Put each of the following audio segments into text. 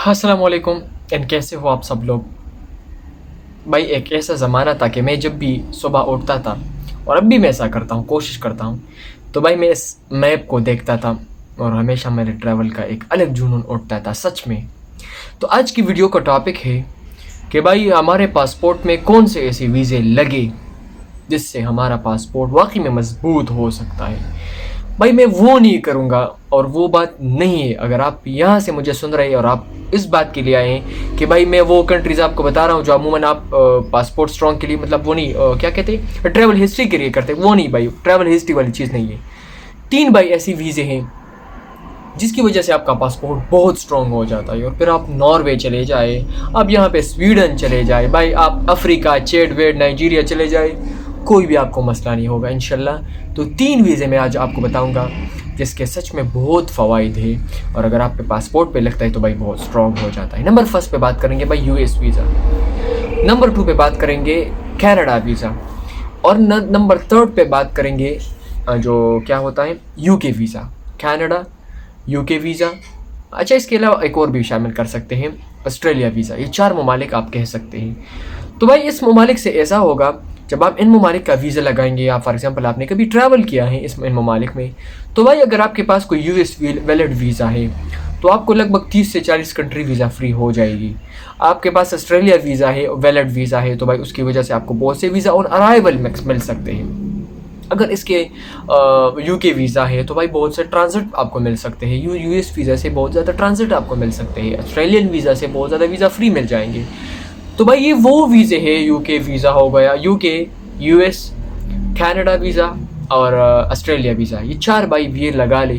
अस्सलाम वालेकुम। एंड कैसे हो आप सब लोग। भाई एक ऐसा ज़माना था कि मैं जब भी सुबह उठता था, और अब भी मैं ऐसा करता हूँ, कोशिश करता हूँ, तो भाई मैं इस मैप को देखता था और हमेशा मेरे ट्रैवल का एक अलग जुनून उठता था सच में। तो आज की वीडियो का टॉपिक है कि भाई हमारे पासपोर्ट में कौन से ऐसे वीज़े लगे जिससे हमारा पासपोर्ट वाकई में मजबूत हो सकता है। भाई मैं वो नहीं करूँगा और वो बात नहीं है। अगर आप यहाँ से मुझे सुन रहे हैं और आप इस बात के लिए आए हैं कि भाई मैं वो कंट्रीज़ आपको बता रहा हूँ जो अमूमन आप पासपोर्ट स्ट्रॉन्ग के लिए, मतलब वो नहीं, क्या कहते हैं, ट्रैवल हिस्ट्री के लिए करते हैं, वो नहीं भाई, ट्रैवल हिस्ट्री वाली चीज़ नहीं है। 3 भाई ऐसी वीज़े हैं जिसकी वजह से आपका पासपोर्ट बहुत स्ट्रॉन्ग हो जाता है और फिर आप नॉर्वे चले जाए, आप यहाँ पे स्वीडन चले जाए, भाई आप अफ्रीका, चेड वेड, नाइजीरिया चले जाए, कोई भी आपको मसला नहीं होगा इंशाल्लाह। तो 3 वीज़े मैं आज आपको बताऊंगा जिसके सच में बहुत फ़वाइद है और अगर आपके पासपोर्ट पे लगता है तो भाई बहुत स्ट्रॉन्ग हो जाता है। नंबर 1 पे बात करेंगे भाई यूएस वीज़ा, नंबर 2 पे बात करेंगे कनाडा वीज़ा, और नंबर 3 पे बात करेंगे जो क्या होता है UK visa. Canada, UK visa, अच्छा इसके अलावा एक और भी शामिल कर सकते हैं ऑस्ट्रेलिया वीज़ा। ये 4 ममालिक आप कह सकते हैं। तो भाई इस ममालिक से ऐसा होगा जब आप इन ममालिक का वीज़ा लगाएंगे, या फॉर एग्जांपल आपने कभी ट्रैवल किया है इन ममालिक में, तो भाई अगर आपके पास कोई यूएस वैलिड वीज़ा है तो आपको लगभग 30 से 40 कंट्री वीज़ा फ्री हो जाएगी। आपके पास ऑस्ट्रेलिया वीज़ा है, वैलिड वीज़ा है, तो भाई उसकी वजह से आपको बहुत से वीज़ा ऑन अराइवल मिल सकते हैं। अगर इसके यूके वीज़ा है तो भाई बहुत से ट्रांजिट आपको मिल सकते हैं। यूएस वीज़ा से बहुत ज़्यादा ट्रांजिट आपको मिल सकते हैं। ऑस्ट्रेलियन वीज़ा से बहुत ज़्यादा वीज़ा फ्री मिल जाएंगे। तो भाई ये वो वीज़े है, यूके वीज़ा हो गया, यूके, यूएस, कनाडा वीज़ा और ऑस्ट्रेलिया वीज़ा, ये 4 भाई ये लगा ले।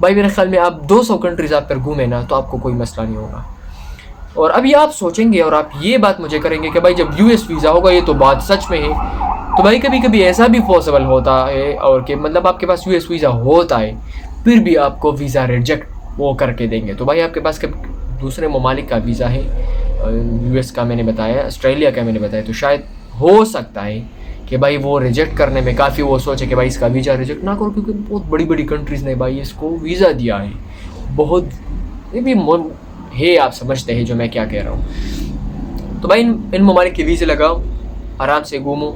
भाई मेरे ख्याल में आप 200 कंट्रीज़ आप पर घूमे ना तो आपको कोई मसला नहीं होगा। और अभी आप सोचेंगे और आप ये बात मुझे करेंगे कि भाई जब यूएस वीज़ा होगा, ये तो बात सच में है, तो भाई कभी कभी ऐसा भी पॉसिबल होता है और कि मतलब आपके पास यूएस वीज़ा होता है फिर भी आपको वीज़ा रिजेक्ट वो करके देंगे। तो भाई आपके पास कभी दूसरे ममालिक का वीज़ा है, यूएस का मैंने बताया, ऑस्ट्रेलिया का मैंने बताया, तो शायद हो सकता है कि भाई वो रिजेक्ट करने में काफ़ी वो सोचे कि भाई इसका वीज़ा रिजेक्ट ना करो, क्योंकि बहुत बड़ी बड़ी कंट्रीज़ ने भाई इसको वीज़ा दिया है। बहुत ये भी है, आप समझते हैं जो मैं क्या कह रहा हूँ। तो भाई इन ममालिक के वीज़े लगाओ, आराम से घूमो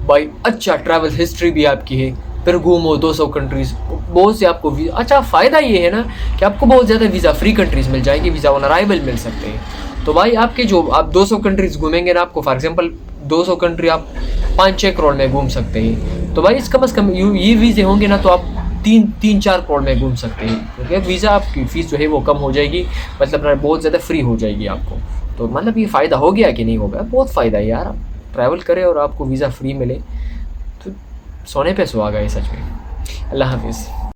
भाई, अच्छा ट्रैवल हिस्ट्री भी आपकी है, फिर घूमो 200 कंट्रीज़, बहुत से आपको अच्छा फ़ायदा ये है ना कि आपको बहुत ज़्यादा वीज़ा फ्री कंट्रीज़ मिल जाएगी, वीज़ा ऑन अराइवल मिल सकते हैं। तो भाई आपके जो आप 200 कंट्रीज़ घूमेंगे ना, आपको फॉर एग्जांपल 200 कंट्री आप 5-6 करोड़ में घूम सकते हैं। तो भाई इसका बस कम ये वीज़े होंगे ना तो आप 3-4 करोड़ में घूम सकते हैं, क्योंकि वीज़ा आपकी फ़ीस जो है वो कम हो जाएगी, मतलब बहुत ज़्यादा फ्री हो जाएगी आपको। तो मतलब ये फ़ायदा हो गया कि नहीं होगा, बहुत फ़ायदा है यार। ट्रैवल करें और आपको वीज़ा फ्री मिले तो सोने पे सुहागा है सच में। अल्लाह हाफिज़।